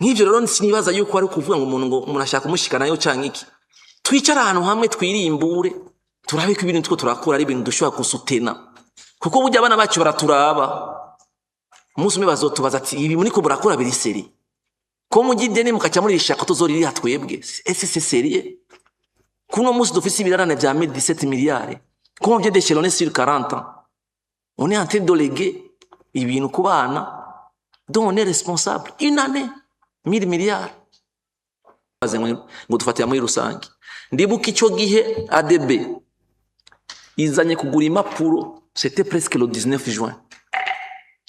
Nk'ivyo rero sinibaza yuko ari kuvuga ngo umuntu ashaka kumushikana yo canke iki. Twicara ahantu hamwe twirimbure turabe ko ibintu two turakora ari ibintu dushobora kusutena. Kuko burya abana bacu baraturaba. Umunsi umwe bazotubaza ati ibi muri ko burakora biri seri. Ko mugide ne mukaca muri rishaka tuzoriri hatwebwe. Ese c'est sérieux? Kuno munsi dufise ibirarane vya 17 milliards. Comment vient d'échelonner sur 40 ans? On est en train de léguer ibintu ku bana dont on est responsable. Une année 1000 milliards. Ngo dufatira muri rusange. Ndibuka ico gihe ADB izanye kugura impapuro, c'était presque le 19 juin.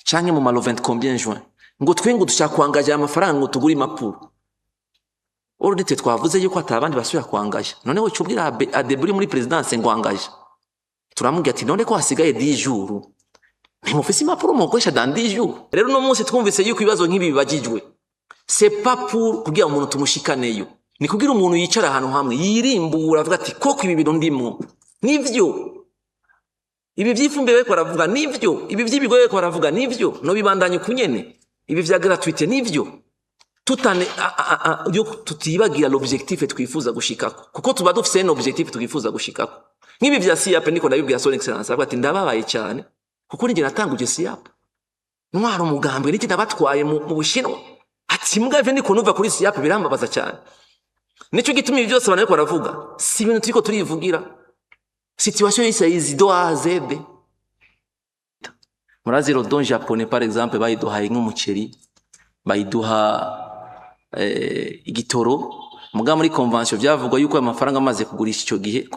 Canke mu malo 20 combien juin. Ngo twengo dushaka kwangaje amafaranga ngo tugura impapuro. Orudite twavuze yuko atabandi basubira kwangaje. None we cyubwira ADB muri presidence ngo angaje. Turamubwira ati none ko hasigaye 10 jours. Nimufise impapuro mukoresha dans 10 jours. Rero no munsi twumvise yuko ibibazo nk'ibi bibagijwe. C'est pas pour kugira umuntu tumushikaneyo. Ni kugira umuntu yicara ahantu hamwe yirimbura avuga ati koko ibi bintu ndimo. Nivyo. Ibi vyifumbe we kwaravuga nivyo. Ibi vyibigoye kwaravuga nivyo. No bibandanye kunyene. Ibi vya gratuité nivyo. Tutane yo tutibagira l'objectif twifuza gushikako. Kuko tuba dufise un objectif twifuza gushikako. Nkibi vya SIAP niko ndabibwira son excellence avuga ati ndababaye cyane. Kuko nige natanguje SIAP. Ntwara umugambwe niki ndabatwaye mu Bushinwa. Ati mbwa ive niko nuva kuri SIAP birambabaza cyane. Nico gituma ibi byose banako baravuga. Si ibintu turiko turivugira. Situation isa izi do A Z. Murazi rodon japonais par exemple bayiduhaye nk'umuceri, bayiduha igitoro. Muga muri convention byavugwa yuko amafaranga amaze kugurisha ico gihe.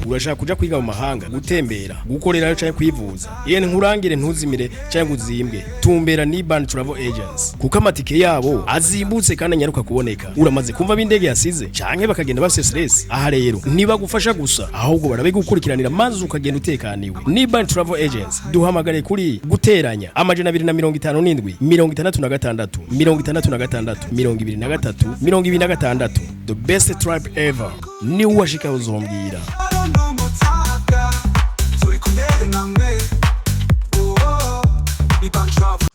Urashaka kuja kwiga mu mahanga, gutembera, gukorera cyane kwivuza. Yene nkurangire ntuzimire cyane guzimbwe. Tumbera ni Band Travel Agents. Kuko amatike yabo azimbutse kandi nyaruka kuboneka. Uramaze kumva bindege yasize canke bakagenda bafise stress. Aha rero niba gufasha gusa ahubwo barabe gukurikiranira maze ukagenda utekaniwe. Ni Band Travel Agents duhamagare kuri guteranya amajana 257 66 66 23 the best tribe ever. Ni washika uzombwira.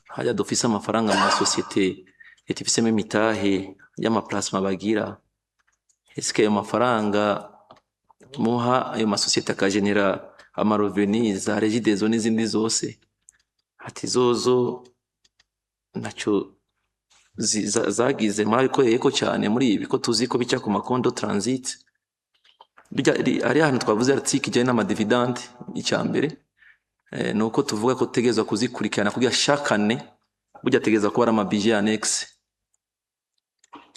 Hajya dufise amafaranga mu societe etifise imitahe y'amaplasma bagira. Eske ayo mafaranga muha ayo masociete akagenera amaroveni za regidezo n'izindi zose. Ati zozo naco zagize murabikoreye ko cyane muri ibi ko tuzi ko bica ku makondo transit. Bijya ari ahantu twavuze article ijyanye n'amadividende icyambere. Nuko tuvuga ko tegezwa kuzikurikirana kugira shakane burya tegeza ko ari amabije annexe.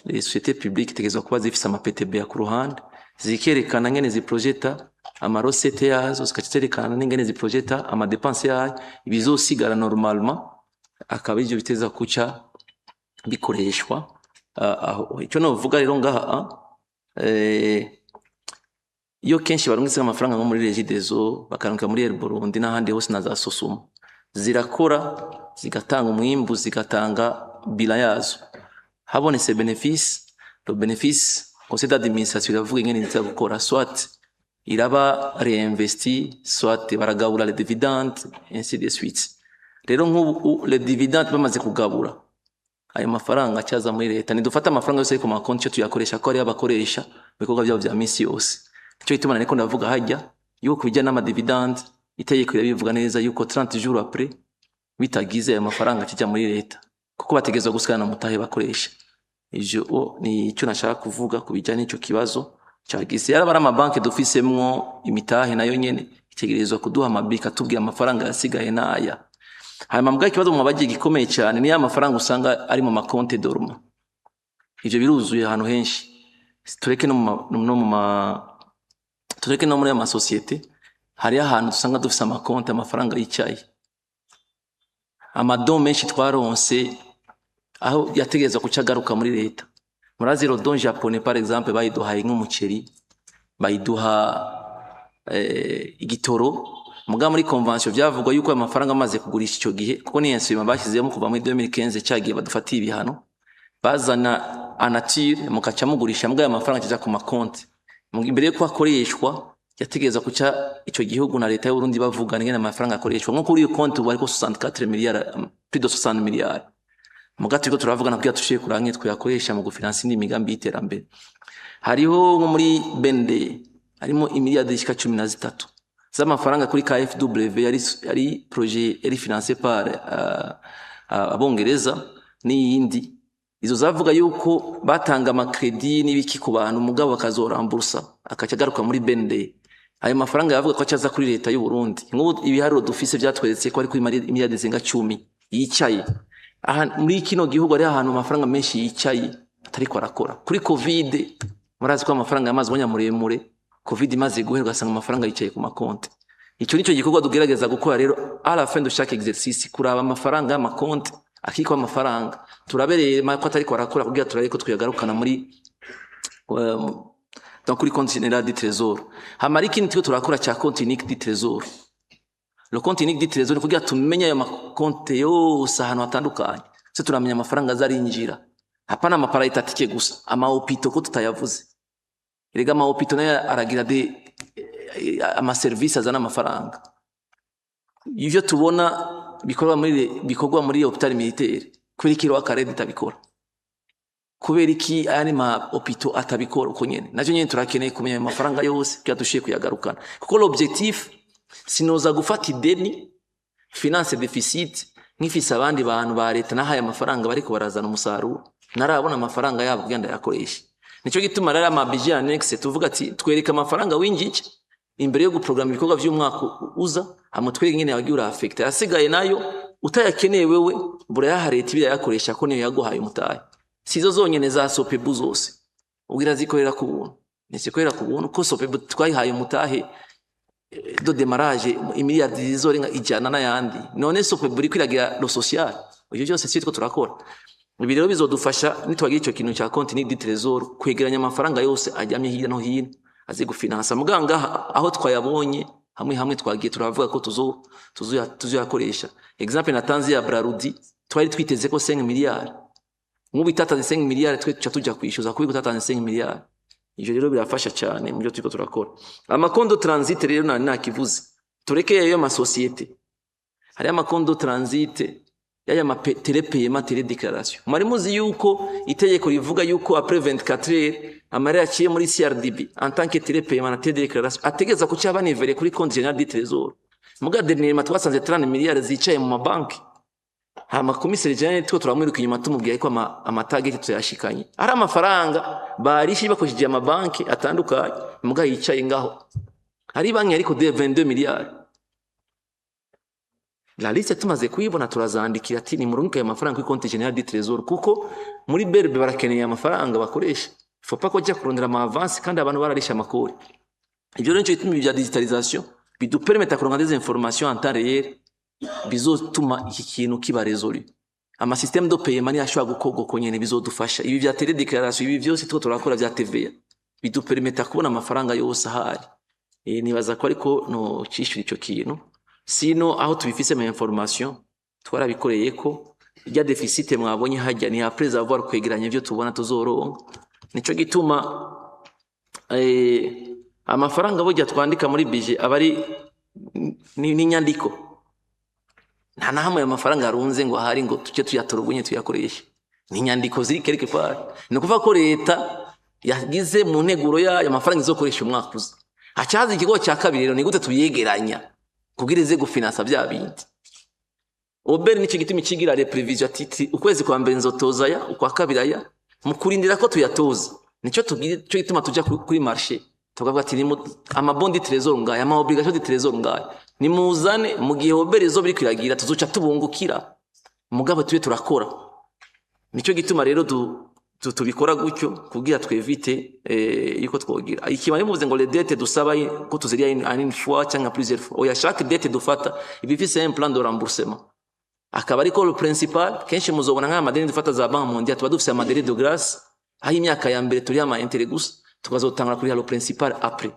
Les sociétés publiques tegezwa kuba zifise ama PTB ya ku ruhande zikerekana ngene ziprojecta ama recette yazo zikacerekana n'ingene ziprojecta ama dépenses yayo ibizosigara normalement akaba ivyo biteza kuca bikoreshwa. Icyo no vuga rero ngaha iyo kenshi barungitse amafaranga nko muri Regideso bakaruka muri Burundi n'ahandi hose na za Sosumo zirakora zigatanga umwimbu zigatanga bila yazo habonetse benefice le bénéfice conseil d'administration iravuga ingene nza gukora soit iraba réinvesti soit baragabura les dividendes ainsi de suite. Rero nk'ubu les dividendes bamaze kugabura ayo mafaranga cyaza muri leta nidufata amafaranga yose ku makonti cyo tuyakoresha ko ari abakoresha bikorwa byabo bya misi yose. Cyo itumana niko ndavuga hajya yuko kubijyana n'ama dividende itegeko bivuga neza yuko 30 jours après bitagize ayo mafaranga kijya muri leta kuko bategezwa gusikana mutahe bakoresha. Ivyo ni cyo nashaka kuvuga kubijyana n'icyo kibazo cyagize yarabara ama banki dufisemwo imitahe nayo nyene itegerezwa kuduha amabika tubwira amafaranga yasigaye naya. Hanyuma mbwa ikibazo mu bagiye gikomeye cyane ni ya mafaranga usanga ari mu makonte dorma. Ivyo biruzuye ahantu henshi. Tureke no muri ama societe hari ahantu dusanga dufise amakonte amafaranga y'icyayi. Amadon menshi twaronse aho yategezwa kucagaruka muri leta. Murazi rodon japonais par exemple bayiduhaye nk'umuceri bayiduha igitoro. Muga muri convention byavugwa yuko amafaranga amaze kugurisha ico gihe kuko ni insima bashyizemo kuva muri 2015 cyagiye badufatiye ibihano bazana anature mukaca mugurisha mbwa amafaranga cyaza ku makonti imbere yo akoreshwa yategeza kuca ico gihugu na leta y'u Burundi bavuga ngene amafaranga akoreshwa nko kuri iyo konti bari ko 64 miliyari plus de 60 miliyari muga turiko turavugana kugira tushiye kuranke twayakoresha mu gufinansa indi migambi y'iterambere. Hariho nko muri bende harimo imiliyardi zishika 13 z'amafaranga kuri KfW yari projet yari financé par abongereza n'iyindi. Izo zavuga yuko batanga amakredi n'ibiki ku bantu mugabo bakazorambursa akaca garuka muri bende. Ayo mafaranga yavuga ko acaza kuri leta y'u Burundi. Nk'ubu ibiharuro dufise byatweretse ko ari kuri imiliyardi zinga 10 yicaye. Aha muri kino gihugu ari ahantu amafaranga menshi yicaye atari ko arakora. Kuri Covid murazi ko amafaranga yamaze muremure, Covid imaze guhera gasanga amafaranga yicaye ku makonte. Icyo nico gikorwa dugerageza gukora rero à la fin de chaque exercice kuraba amafaranga y'amakonte akiko amafaranga turabereye ko atari ko arakora kugira turabe ko twiyagarukana muri dans kuri compte général du trésor. Hamari kintu tiko turakora cha compte unique du trésor. Le compte unique du trésor kugira tumenye ayo makonte yose ahantu hatandukanye. Se turamenya amafaranga azarinjira. Hapana amaparayita atike gusa, amahopito ko tutayavuze. Erega amahopito nayo aragira ama service azana amafaranga. Ivyo tubona bikorwa muri hopital militaire. Kubera iki Rwakarede itabikora? Kubera iki aya ma hopito atabikora uko nyene? Nacyo nyene turakeneye kumenya amafaranga yose kugira dushiye kuyagarukana. Kuko l'objectif sinoza gufata ideni finance deficit nk'ifise abandi bantu ba leta nahaye amafaranga bariko barazana umusaruro. Narabona amafaranga yabo kugenda yakoresha. Nico gituma rara ama budget annexe tuvuga ati twereka amafaranga winjije imbere yo guprograma ibikorwa by'umwaka uza amutwereka nyene yagiye affect asigaye nayo utayakeneye wewe bura yahareta ibya yakoresha ko niyo yaguhaye umutaye. Sizo zonyene za Sopebu zose ubwira zikorera ku buntu. Nisikorera ku buntu ko Sopebu twayihaye umutahe do démarrage imiliyardi zizorenga ijana n'ayandi. None Sopebu iri kwiragira lo social. Ibyo byose sitwo turakora. Ibi rero bizodufasha nitwagira ico kintu cya compte unique du trésor kwegeranya amafaranga yose ajyamye hirya no hino azi gufinansa muganga aho twayabonye hamwe twagiye turavuga ko tuzoyakoresha. Exemple natanze ya Brarudi twari twiteze ko 5 miliyari nk'ubu itatanze 5 miliyari twe tujya kwishyuza kubi gutatanze 5 miliyari. Ivyo rero birafasha cyane mu byo turiko turakora. Amakondo transit rero nakivuze tureke yayo ma societe hari amakondo transit yaya ma telepayema teledeclaration. Mwari muzi yuko itegeko rivuga yuko après 24 heures amare yaciye muri CRDB en tant que telepayema na teledeclaration ategeza ku cyaba nivere kuri compte général du trésor. Muga dernièrement twasanze 30 miliyari zicaye mu mabanki. Hama komiseri general twa turamwiruka inyuma tumubwiye ko amatarget tuyashikanye. Ari amafaranga barishi bakoshije amabanki atandukanye muga yicaye ngaho. Hari banki ariko de 22 miliyari. La liste tumaze kuyibona turazandikira ati ni murunguka ya mafaranga kuri compte général du trésor kuko muri berbe barakeneye amafaranga bakoresha. Faut pas ko jya kurondera ama avance kandi abantu bararisha amakori. Ibyo rero cyo bituma bya digitalisation bidupermeta kuronka des informations en temps réel bizotuma iki kintu kiba résolu. Ama système de paiement ni ashobora gukorwa ko nyene bizodufasha. Ibi bya télé déclaration ibi byose two turakora bya TVA bidupermeta kubona amafaranga yose ahari. Nibaza ko ariko no cishura ico kintu. Sino aho tubifise ma information twarabikoreye ko ijya deficit mwabonye hajya ni après avoir kwegeranya ibyo tubona tuzoronka. Nico gituma amafaranga bojya twandika muri budget abari ni nyandiko. Nta nahamwe amafaranga arunze ngo ahari ngo tuce tuyatorobunye tuyakoresha. Ni nyandiko ziri quelque part. Ni kuva ko leta yagize mu nteguro ya amafaranga izokoresha umwaka uza. Hacaza ikigo cya kabiri rero ni gute tuyegeranya kugirize gufinansa bya bindi. Ober ni cigitimi cigira les prévisions titi ukwezi kwa mbere nzotoza ya ukwa kabiri aya mukurindira ko tuyatoza. Nico tugire cyo gituma tujya kuri marché. Tukavuga ati ni amabondi trésor ngaya ama obligation de trésor ngaya. Ni muzane mu gihe Ober izo biri kwiragira tuzoca tubungukira. Mugabo tuye turakora. Nico gituma rero tubikora gutyo kugira twevite yuko twogira. Ikibane muvuze ngo les dettes dusaba ko tuziria une fois cyangwa plusieurs fois. Oya chaque dette dufata ibifise un plan de remboursement. Akaba ariko le principal kenshi muzobona nka amadeni dufata za banque mondiale tuba dufise amadeni de grâce aho imyaka ya mbere turi ama intérêt gusa tukazotangura kuri le principal après.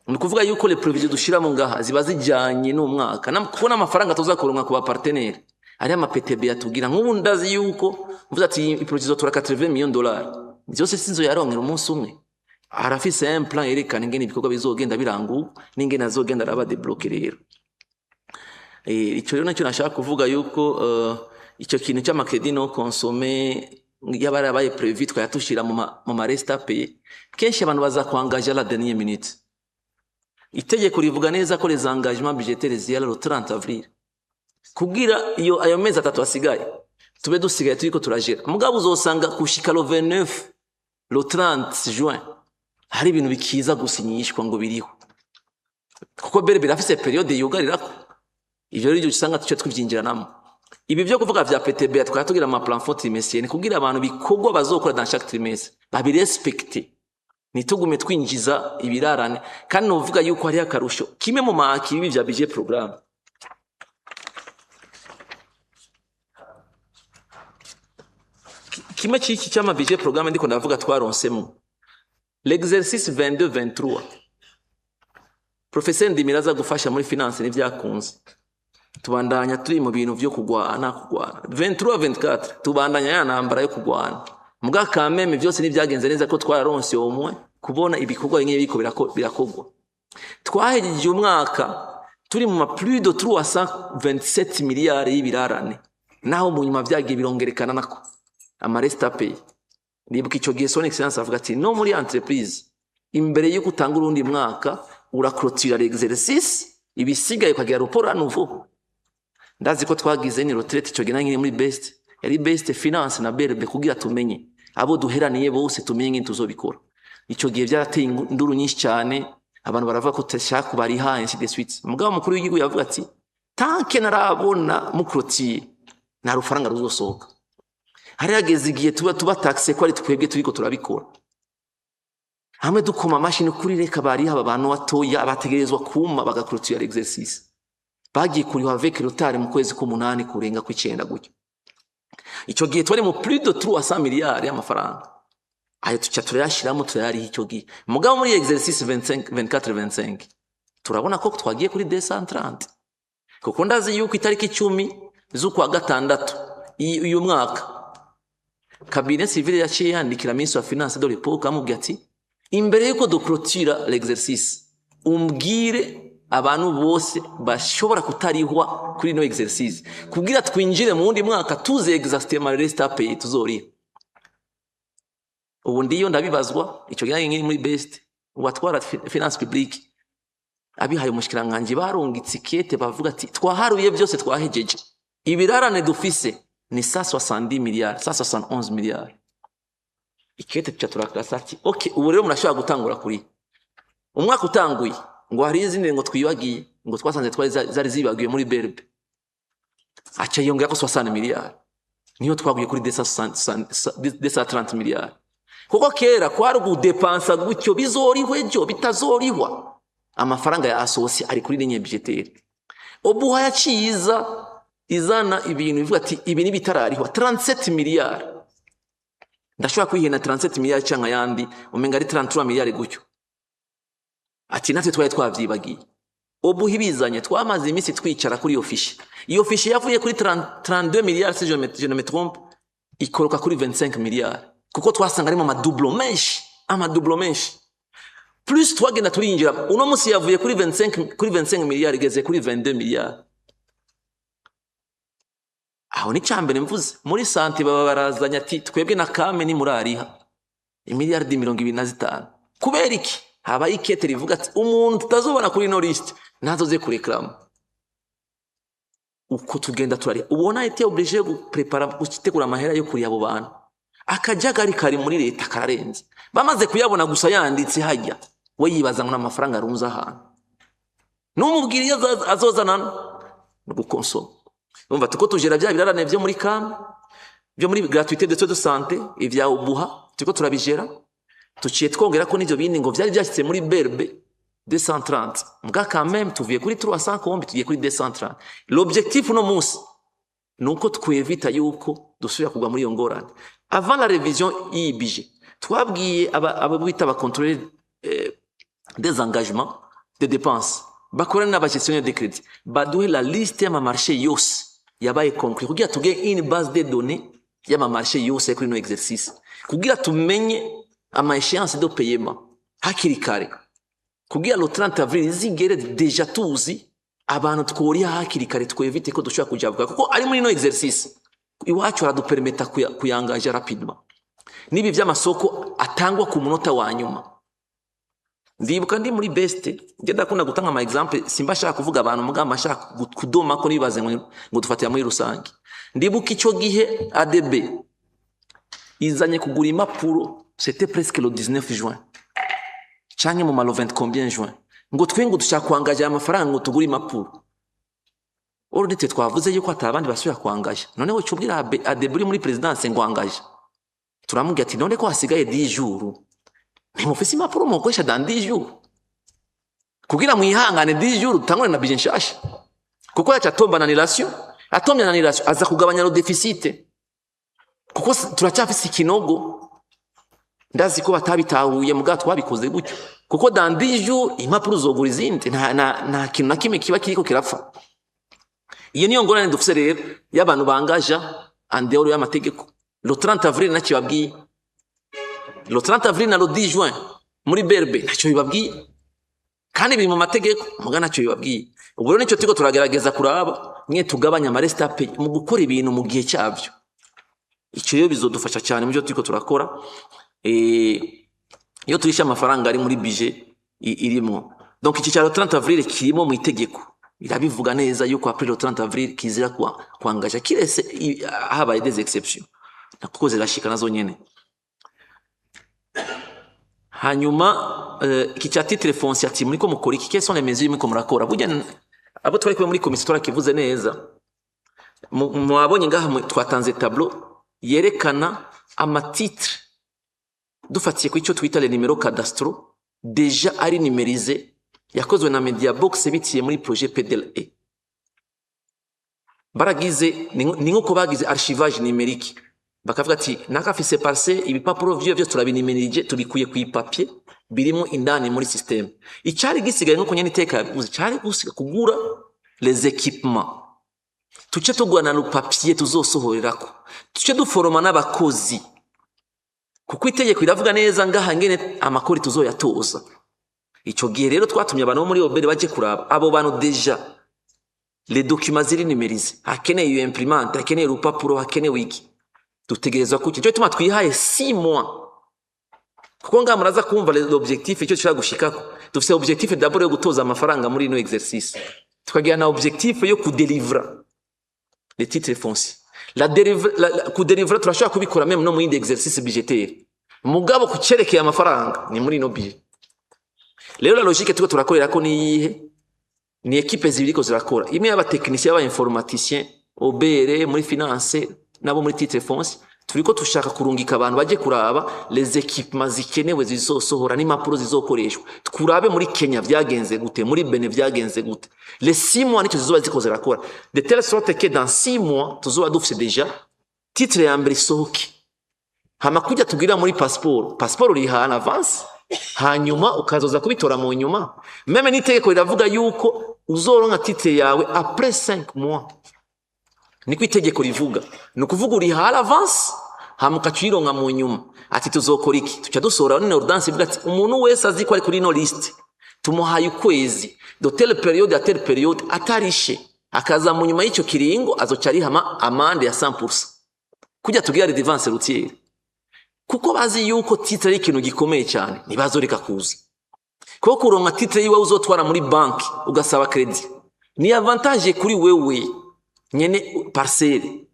Ni kuvuga yuko les provisions dushira mu ngaha ziba zijanye n'umwaka kubona amafaranga tuzakoronka ku ba partenaire. Ari ama PTB yatugira nk'ubu ndazi yuko mvuze ati iprojezo tura 80 millions dollars byose sinzo yaronkera umunsi umwe arafise un plan yerekana ingene ibikorwa bizogenda birangu n'ingene azogenda araba débloquer rero. Icyo rero nacyo nashaka kuvuga yuko icyo kintu cy'amakredi no consommer yabarabaye prévu twayatushira mu ma resta paye kenshi abantu bazakwangaje la dernière minute. Itegeko rivuga neza ko les engagements budgétaires ziyala le 30 avril kugira iyo ayo mezi atatu asigaye tube dusigaye turiko turajera. Mugabo uzosanga kushika le 29 le 30 juin hari ibintu bikiza gusinyishwa ngo biriho kuko bere birafise periode yugarirako. Ivyo rero usanga tuce twivyinjiranamo. Ibi byo kuvuga vya PTB twatugira ama plan for trimestre kugira abantu bikogwa bazokora dans chaque trimestre babirespecte. Nitugume twinjiza ibirarane kandi novuga yuko hari akarusho kimwe mu maki ibi vya budget programme. Kimwe ciki cyama budget programme ndiko ndavuga twaronsemo l'exercice 22-23 Professeur Ndimiraza gufasha muri finance n'ivyakunze tubandanya turi mu bintu byo kugwana 23-24 tubandanya yanambara yo kugwana muga kameme byose nivyagenze neza ko twararonse omwe kubona ibikorwa nk'ibi biko birakogwa. Twahejeje umwaka turi mu plus de 327 miliyari y'ibirarane naho mu nyuma vyagiye birongerekana nako amaresta pay. Nibuka ico gihe son excellence avuga ati no muri entreprise imbere yo gutanga urundi mwaka urakrotira l'exercice ibisigaye ukagira rapport à nouveau. Ndazi ko twagize ni retraite ico gihe nkiri muri best yari best finance na berbe kugira tumenye abo duheraniye bose tumenye tuzobikora. Ico gihe byarateye induru nyinshi cyane abantu baravuga ko tashaka bari ha ainsi de suite. Mugabo mukuru w'igihugu yavuga ati tanke narabona mukrotiye na rufaranga ruzosohoka. Hari yageze igihe tuba taxe ko ari twebwe turiko turabikora. Hamwe dukoma machine kuri reka bari haba abantu batoya abategerezwa kuma bagakrotira l'exercice. Bagiye kuri avec retard mu kwezi k'umunani kurenga kw'icenda gutyo. Ico gihe twari mu plus de 300 miliyari y'amafaranga. Ayo tuca turayashiramo turayari icyo gihe. Mugabo muri exercice 24-25 turabona ko twagiye kuri 230. Kuko ndazi yuko itariki 10 z'ukwa gatandatu uyu mwaka cabinet civil yaciye yandikira ministre wa finance de l'époque amubwira ati imbere yuko dukrotira l'exercice umbwire abantu bose bashobora kutarihwa kuri no exercice kugira twinjire mu wundi mwaka tuze exactement resta pay tuzorira. Ubu ndiyo ndabibazwa ico gihe ngiri muri best watwara finance publique abihaye umushikiranganje barungitse ikete bavuga ati twaharuye byose twahejeje ibirarane dufise ni 170 miliyari 171 miliyari. Ikete tuca turakasa ati okay ubu rero murashobora gutangura kuri umwaka utanguye ngo hari izindi ngo twibagiye ngo twasanze twari zari zibagiye muri berbe acha yongera ko 60 miliyari niyo twaguye kuri 230 miliyari. Kuko kera kwari gudepansa gutyo bizorihwe byo bitazorihwa amafaranga ya asosi ari kuri ligne budgetaire. Obuha yaciza izana ibintu bivuga ati ibi ni bitararihwa 37 miliyari. Ndashobora kwihena 37 miliyari cyangwa yandi umenga ari 33 miliyari gutyo. Ati natwe twaye twavyibagiye. Obuha ibizanye twamaze iminsi twicara kuri iyo fishi. Iyo fishi yavuye kuri 32 miliyari si je ne me trompe ikoroka kuri 25 miliyari. Kuko twasanga arimo amadouble menshi plus twagenda turinjira uno musi yavuye kuri 25 miliyari igeze kuri 22 miliyari. Aho ni cyambere mvuze muri santé baba barazanya ati twebwe na kame ni murariha imiliyardi 25 kubera iki haba ikete rivuga ati umuntu tutazobona kuri no list nazoze kureklama uko tugenda turari ubona ite obligé guprepara gutegura amahera yo kuri abo bantu akajagari kari muri leta kararenze bamaze kuyabona gusa yanditse hajya we yibaza ngo amafaranga arunza ahantu n'umubwiriye azozana no gukonsoma. Umva tuko tujera bya birarane byo muri kam byo muri gratuité de soins de santé ivya ubuha tuko turabijera tuciye twongera ko n'ivyo bindi ngo byari byashitse muri berbe 230 mbwa quand même tuvuye kuri 300 kombi tugiye kuri 230. L'objectif no munsi nuko twevita yuko dusubira kugwa muri iyo ngorane. Avant la révision y'ibije twabwiye ababita ba contrôler des engagements de dépenses bakorana n'abagestionnaire de crédit baduhe la liste y'ama marché yose yabaye concret kugira tuge une base de données y'ama marché yose kuri no exercice kugira tumenye ama échéance de paiement hakiri kare kugira le 30 avril zigere déjà tuzi abantu twori hakiri kare twevite ko dushaka kujabuka kuko ari muri no exercice iwacu aradupermeta kuyangaja rapidement nibi vy'amasoko atangwa ku munota wa nyuma. Ndibuka ndi muri best ngenda kuna gutanga ama example simba shaka kuvuga abantu mugamba shaka kudoma ko nibaze ngo dufatira muri rusange. Ndibuka ico gihe ADB izanye kugura impapuro, c'était presque le 19 juin canke mu malo 20 combien juin, ngo twengo dushaka kwangaja amafaranga ngo tugura impapuro. Orudite twavuze yuko atabandi basubira kwangaja, none we cyubwira ADB muri presidence ngo angaje. Turamubwira ati none ko hasigaye 10 jours nimufise impapuro mukoresha dans 10 jours kugira mwihangane 10 jours utangwe na budget nshasha, kuko yacatomba na annulation, atomya na annulation aza kugabanya le déficit, kuko turacyafise ikinogo. Ndazi ko batabitahuye muga twabikoze gutyo, kuko dans 10 jours impapuro zogura izindi na kintu na kimwe kiba kiriko kirapfa. Iyo niyo ngorane dufise rero y'abantu bangaja andeo y'amategeko. Le 30 avril nacyo babwiye, le 30 avril na le 10 juin muri berbe nacyo bibabwiye, kandi biri mu mategeko muga nacyo bibabwiye. Ubwo rero nicyo tiko turagerageza kuraba mwe tugabanya amarestape mu gukora ibintu mu gihe cyabyo. Icyo yo bizodufasha cyane mu byo tiko turakora. Iyo turisha amafaranga ari muri budget irimo, donc iki cyaro 30 avril kirimo mu itegeko irabivuga neza yuko après le 30 avril kizira kwangaja kirese habaye des exceptions nakuko zirashika nazo nyene. Hanyuma iki cya titre foncier ati muri ko mukora iki, quelles sont les mesures muri ko murakora? Burya abo twari kwe muri commission twarakivuze neza, mwabonye ngaha twatanze tableau yerekana amatitre dufatiye ku icyo twita les numéros cadastro déjà ari numérisé yakozwe na Mediabox bitiye muri projet PDLE. Baragize ni nko bagize archivage numérique, bakavuga ati nakafise parcelle ibipapuro vyo turabinimirije tubikuye ku ipapier birimo indani muri système. Icyari gisigaye nko kunyene iteka cyari gusiga kugura les équipements, tuce tugwana no papier tuzosohorerako, tuce duforoma n'abakozi, kuko itegeko iravuga neza ngaha ngene amakori tuzoyatoza. Ico gihe rero twatumye abantu muri obere baje kuraba abo bantu deja les documents ziri numérisés, akeneye iyo imprimante, akeneye urupapuro, akeneye wiki, dutegerezwa kuki cyo tuma twihaye 6 mois, kuko nga muraza kumva l'objectif icyo cyashaka gushikako. Dufise objectif d'abord yo gutoza amafaranga muri no exercice, tukagira na objectif yo kudélivrer les titres fonciers. La kudélivrer turashaka kubikora même no mu indi exercice budgétaire, mugabo kucerekeye amafaranga ni muri no budget. Leo la logique tuko turakorera ko ni equipe zibiriko zirakora, imwe y'abatekinisiye y'abainformaticiens obere muri finance nabo muri titre foncier, turiko tushaka kurungika abantu baje kuraba les équipements zikenewe zizosohora n'impapuro zizokoreshwa, tukurabe muri Kenya vyagenze gute, muri Benin vyagenze gute. Les 6 mois nicyo zizoba ziko zirakora, de telle sorte que dans 6 mois tuzoba dufise déjà titre ya mbere sohoke, hama kujya tugira muri passeport uriha en avance, hanyuma ukazoza kubitora mu nyuma. Meme n'itegeko riravuga yuko uzoronka titre yawe après 5 mois, niko itegeko rivuga, nukuvuga uriha en avance hama ukacironka mu nyuma. Ati tuzokora iki, tuca dusora ni ordonnance ivuga ati umuntu wese azi ko ari kuri no list tumuhaye ukwezi de telle période à telle période, atarishe akaza mu nyuma y'icyo kiringo azoca ariha amande ya 100%, kujya tugira redevance routière, kuko bazi yuko titre ari ikintu gikomeye cyane, ntibazoreka kuza. Kuko kuronka titre yiwe uzotwara muri banki ugasaba credit ni avantage kuri wewe nyene parcelle.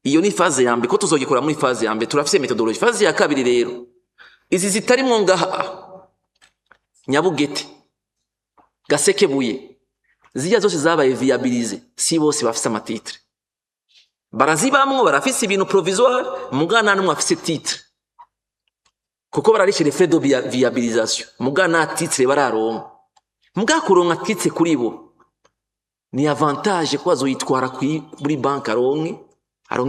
Iyo ni phase ya mbere, ko tuzogikora muri phase ya mbere, turafise methodology. Phase ya kabiri rero izi zitarimo ngaha Nyabugete, Gasekebuye, zijya zose zabaye viabilize, si bose bafise amatitre, barazibamwo barafise ibintu provisoire mugana n'umwe afise titre, kuko bararishe les frais de viabilisation, mugana titre bararonka. Muga kuronka titre kuri bo ni avantage ko azoyitwara kuri bank aronke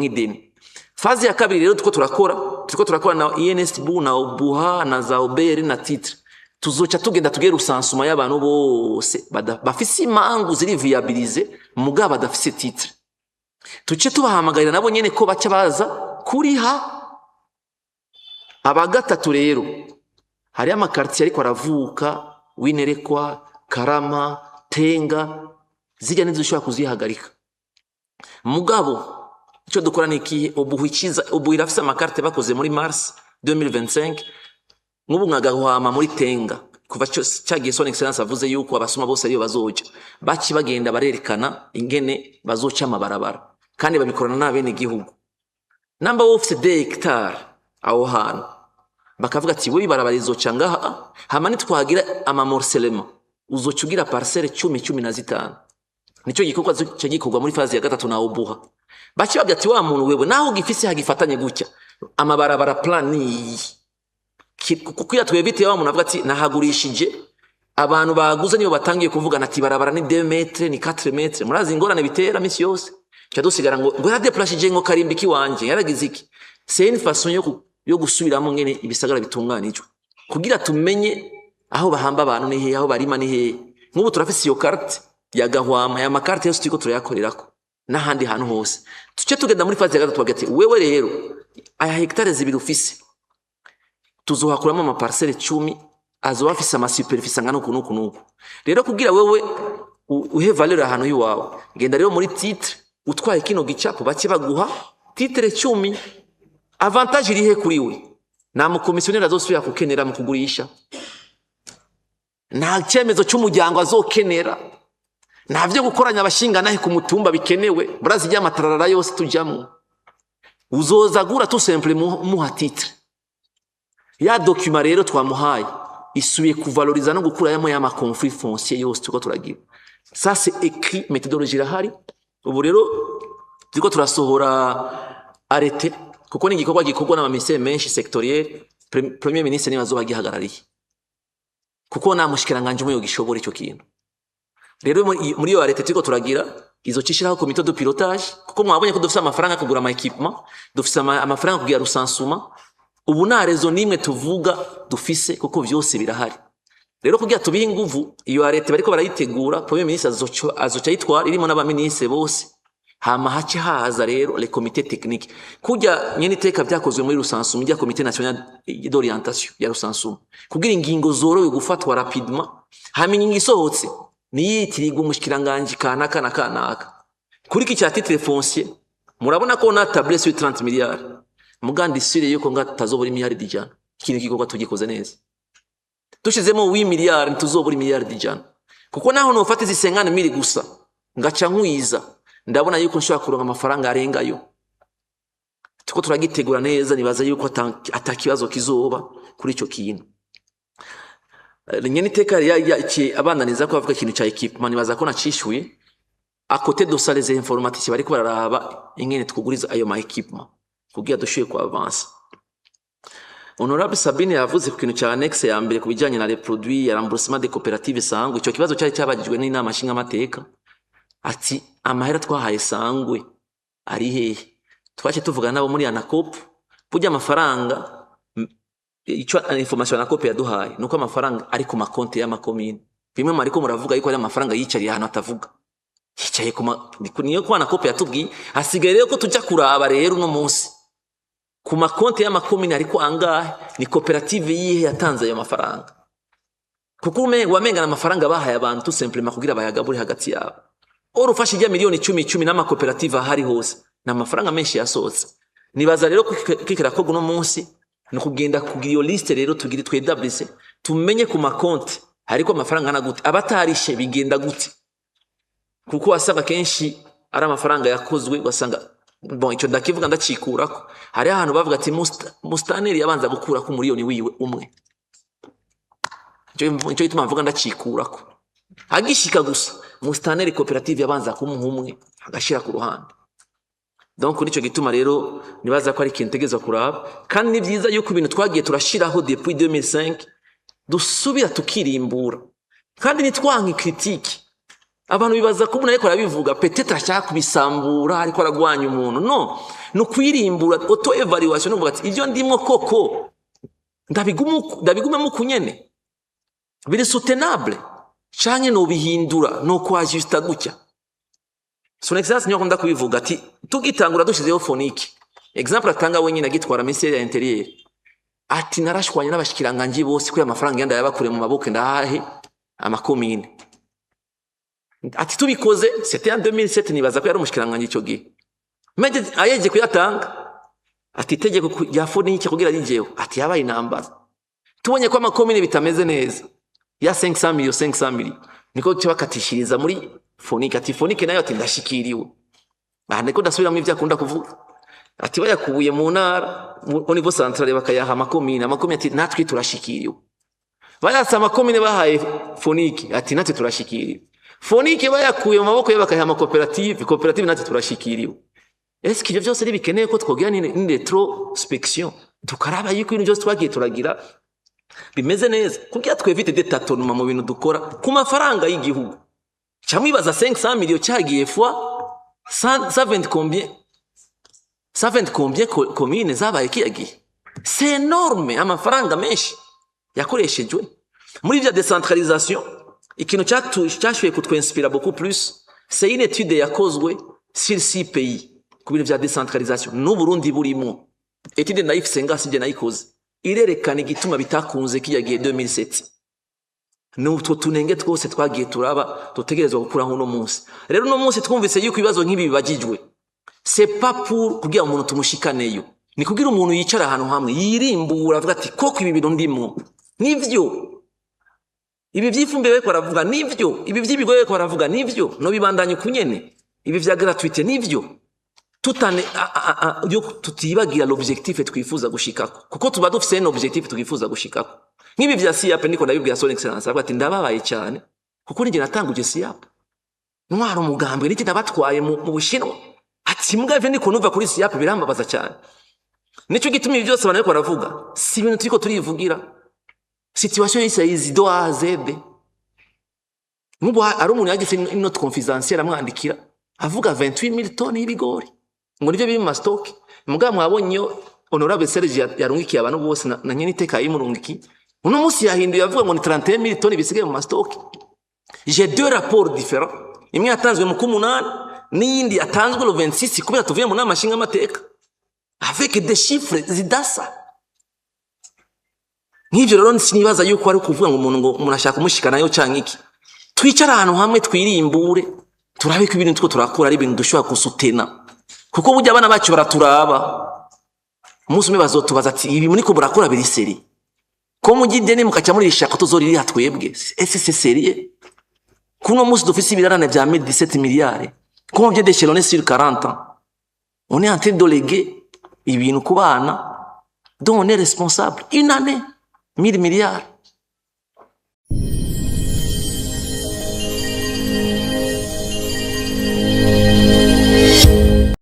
ideni. Fazi ya kabiri rero tuko turakora na INSB na Obuha na Zaobere na titre, tuzoca tugenda tugera usansuma y'abantu bose bafise imangu ziri viabilize muga badafise titre, tuce tubahamagarira nabo nyene ko baca baza kuriha. Abagatatu rero hari amakartier ariko aravuka, Winerekwa, Karama, Tenga, zijya nizo ushobora kuzihagarika, mugabo ico dukora ni ikihe ubuhwikiza irafise amakarte bakoze muri mars 2025 nk'ubu nkagahwama muri tenga kuva cyagiye son excellence avuze yuko abasuma bose ariyo bazoja baci bagenda barerekana ingene bazoca amabarabara kandi babikorana n'abene igihugu namba office de hectare aho hantu bakavuga ati we ibarabara izoca ngaha hama nitwagira amamorcelema uzocugira parcelle 10-15 nico gikorwa cyo gikorwa muri fazi ya gatatu na obuha baci babya ati wa muntu wewe naho gifise hagifatanye gutya amabarabara plan ni kuko yatwebite wa muntu avuga ati nahagurishije abantu baguze niyo batangiye kuvugana ati barabara ni 2 metres ni 4 metres murazi ingorane bitera misi yose cyadusigara ngo yadeplashije ngo karimbiki wanje yaragize iki c'est une façon yo gusubiramo ngene ibisagara bitunganijwe kugira tumenye aho bahamba abantu ni he aho barima ni he nk'ubu turafise iyo carte ya gahwama ya makarte yose tiko turayakorerako n'ahandi hantu hose tuce tugenda muri fazi ya gatatu bagati wewe rero aya hectare zibiri ufise tuzohakuramo ama parcelle 10 azo afise ama superficie ngano kunuku rero kugira wewe uhe valeur ahantu yiwawe genda rero muri titre utwaye kino gicapo bace baguha titre 10 avantage irihe kuri we na mu commissionnaire azosubira kukenera mu kugurisha nta cyemezo cy'umuryango azokenera navyo gukoranya abashinga nahe ku mutumba bikenewe burazi ry'amatarara yose tujyamo uzoza gura tout simplement muha titre ya document rero twamuhaye isubiye kuvaloriza no gukurayamo ya ma conflit foncier yose tuko turagira ça c'est écrit méthodologie rahari ubu rero tuko turasohora arrêté kuko ni gikorwa n'amaministère menshi sectoriel premier ministre ni bazoba gihagarariye kuko na mushikiranganje mu gishobora icyo kintu rero muri yo arrêté tuko turagira izo cishiraho comité de pilotage kuko mwabonye ko dufite amafaranga kugura ama equipment dufite amafaranga kugira rusansuma ubu na rezo nimwe tuvuga dufise kuko vyose birahari rero kugira tubihe inguvu iyo arrêté bariko barayitegura premier ministre azoca yitwara irimo n'abaministre bose hama hace haza rero les comités techniques kujya nyene teka byakozwe muri rusansuma ijya comité national d'orientation ya rusansuma kugira ingingo zorowe gufatwa rapidement hama ingingo isohotse niyitiriga umushikiranganje kanaka kuri ki cya titre foncier murabona ko na table sur 30 milliards mugandi sire yuko ngatazobora miliyari dijana ikintu gikorwa tugikoze neza dushizemo 8 miliyari tuzobora miliyari dijana kuko naho no fata izi 50 gusa ngaca nkwiza ndabona yuko nshobora kuronka amafaranga arengayo tuko turagitegura neza nibaza yuko atakibazo kizoba kuri ico kintu nyene teka abana niza ko bavuga ikintu cya equipment nibaza ko nacishuye à côté de ça les informaticiens bariko bararaba ingene twuguriza ayo ma equipment kugira dushuye kwa avance Honorable Sabine yavuze ku kintu cya annexe ya mbere kubijanye na les produits ya remboursement des coopératives sangwe ico kibazo cyari cyabagijwe n'inama nshinga amateka ati amahera twahaye sangwe ari hehe twaje tuvugana nabo muri anacop burya amafaranga ico information anacop yaduhaye nuko amafaranga ari ku makonti ya makomine bimwe mariko muravuga yuko ari amafaranga yicariye ahantu atavuga yicaye niyo kwa anacop yatubwiye hasigaye rero ko tujya kuraba rero no munsi ku makonti ya makomine ariko angahe ni cooperative yihe yatanze ayo mafaranga kuko wamengana amafaranga bahaye abantu tout simplement kugira bayagabure hagati yabo orufashe ijya miliyoni 10 n'ama cooperative ahari hose na mafaranga menshi yasohotse nibaza rero kikira ko guno munsi no kugenda kugira iyo liste rero tugire twedabrise tumenye ku makonti hariko amafaranga na gute abatarishe bigenda gute kuko wasanga kenshi ari amafaranga yakozwe wasanga bon ico ndakivuga ndacikurako hari ahantu bavuga ati mustaneri yabanza gukura ku miliyoni wiwe umwe ico gituma mvuga ndacikurako agishika gusa mustaneri cooperative yabanza kumuha umwe agashira ku ruhande donc nico gituma rero nibaza ko ari kintegezwa kuraba kandi ni byiza yuko ibintu twagiye turashiraho depuis 2005 dusubira tukirimbura kandi nitwanka critique abantu bibaza ko umuntu ariko arabivuga peut-être ashaka kubisambura ariko aragwanya umuntu no kwirimbura auto evaluation no bugati ivyo ndimwo koko ndabigumemo kunyene biri soutenable canke no bihindura no kwajusta gutya son excellence nyo kunda kubivuga ati tugitangura dushizeho phonique exemple atanga wenyine agitwara ministère ya intérieur ati narashwanye n'abashikiranganje bose ko amafaranga yanda yabakure mu maboko ndahahe amakomine ati tubikoze c'était en 2007 nibaza ko yari umushikiranganje ico gihe Mede ayeje kuyatanga ati itegeko rya fonike kugira rijeho ati yabaye intambara. Tubonye ko amakomine bitameze neza ya 500 millions niko cyabakatishiriza muri fonike ati fonike nayo ati ndashikiriwe. Niko dasubira mu ivyakunda kuvuga ati bayakubuye mu ntara au niveau central bakayaha amakomine ati natwe turashikiriwe. Bayasa amakomine bahaye fonike ati natwe turashikiriwe. Fonike bayakuye mu maboko y'abakayaha amakoperative natwe turashikiriwe. Est-ce que ivyo byose bikeneye ko twogira ni retrospection tukaraba yuko ibintu byose twagiye turagira bimeze neza kugira twevite détachement mu bintu dukora ku mafaranga y'igihugu. Cyamwibaza 500 millions cyagiye fois 120 combien commune zabaye kiyagiye. C'est énorme amafaranga menshi yakoreshejwe muri vya décentralisation. Ikintu cyashuye kutwinspira beaucoup plus c'est une étude yakozwe sur 6 pays kubira vya décentralisation no Burundi burimo. Étude naifise ngasije nayikoze irerekana igituma bitakunze kiyagiye 2007. N'utwo tunenge twose twagiye turaba tutegerezwa gukura nko no munsi. Rero no munsi twumvise yuko ibibazo nk'ibi bibagijwe. C'est pas pour kugira umuntu tumushikaneyo. Ni kugira umuntu yicara ahantu hamwe yirimbura avuga ati koko ibi bintu ndimo. Nivyo. Ibi vyifumbewe ko aravuga nivyo. Ibi vyibigoye ko aravuga nivyo. No bibandanye kunyene. Ibi vya gratuité nivyo. Tutane yo tutibagira l'objectif twifuza gushikako. Kuko tuba dufise un objectif twifuza gushikako. Nkibi vya SIAP niko ndabibwira son excellence avuga ati ndababaye cyane. Kuko nige natanguje SIAP. Ntwara umugambwe niki nabatwaye mu Bushinwa. Ati mugave niko nuva kuri SIAP birambabaza cyane. Nico gituma ibi byose banako baravuga. Si ibintu turiko turivugira. Situation y'isayizi do A Z. Nubo ari umuntu yagise note confidentielle amwandikira avuga 28000 tons y'ibigori. Ngo nivyo biri mu stock. Muga mwabonye honorable Serge yarungikiye abantu bose na nyene iteka y'imurungiki. Uno musi yahinduye avuga ngo ni 31000 tons bisigaye mu stock. J'ai deux rapports différents. Imwe yatanzwe mu 18 n'iyindi yatanzwe le 26 kubera tuvuye mu nama nshinga amateka. Avec des chiffres zidasa. Nivyo rero sinibaza yuko ari kuvuga ngo umuntu ashaka kumushikana yo canke iki. Twicara ahantu hamwe twirimbure turabe ko ibintu two turakora ari ibintu dushobora kusutena. Kuko burya abana bacu baraturaba. Umunsi umwe bazotubaza ati ibi muri ko burakora biri seri. Ko mugide ne mukaca muri ishaka tuzoriri hatwebwe. Ese c'est sérieux. Kuno munsi dufise ibirarane vya 17 milliards. Comment vient d'échelonner sur 40 ans. On est en train de léguer ibintu ku bana dont on est responsable. Une année 1000 milliards.